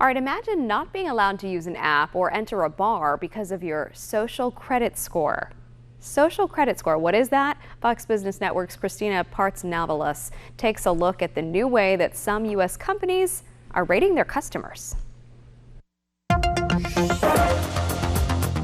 All right, imagine not being allowed to use an app or enter a bar because of your social credit score. Social credit score, what is that? Fox Business Network's Christina Partsinevelos takes a look at the new way that some U.S. companies are rating their customers.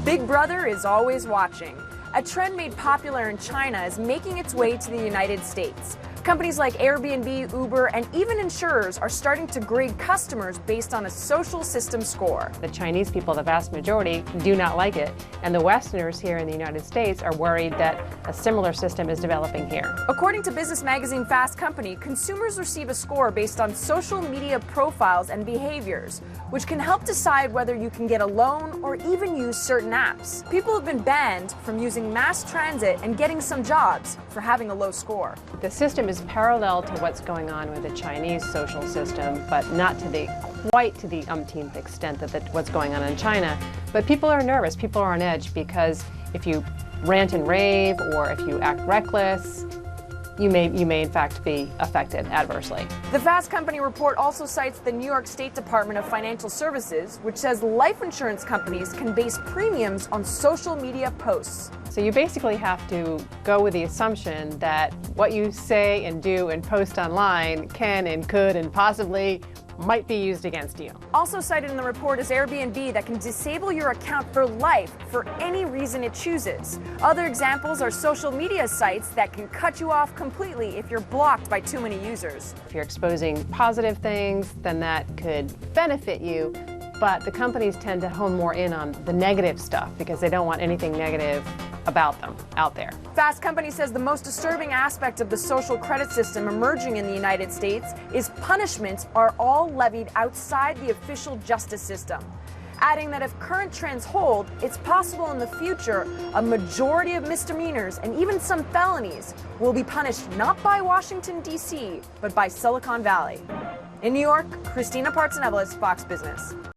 Big Brother is always watching. A trend made popular in China is making its way to the United States. Companies like Airbnb, Uber, and even insurers are starting to grade customers based on a social system score. The Chinese people, the vast majority, do not like it, and the Westerners here in the United States are worried that a similar system is developing here. According to business magazine Fast Company, consumers receive a score based on social media profiles and behaviors, which can help decide whether you can get a loan or even use certain apps. People have been banned from using mass transit and getting some jobs for having a low score. The system is parallel to what's going on with the Chinese social system, but not to quite to the umpteenth extent that what's going on in China. But people are nervous, people are on edge, because if you rant and rave or if you act reckless, you may in fact be affected adversely. The Fast Company report also cites the New York State Department of Financial Services, which says life insurance companies can base premiums on social media posts. So you basically have to go with the assumption that what you say and do and post online can and could and possibly might be used against you. Also cited in the report is Airbnb that can disable your account for life for any reason it chooses. Other examples are social media sites that can cut you off completely if you're blocked by too many users. If you're exposing positive things, then that could benefit you, but the companies tend to hone more in on the negative stuff because they don't want anything negative about them out there. Fast Company says the most disturbing aspect of the social credit system emerging in the United States is punishments are all levied outside the official justice system. Adding that if current trends hold, it's possible in the future a majority of misdemeanors and even some felonies will be punished not by Washington, D.C., but by Silicon Valley. In New York, Christina Partsinevelos, Fox Business.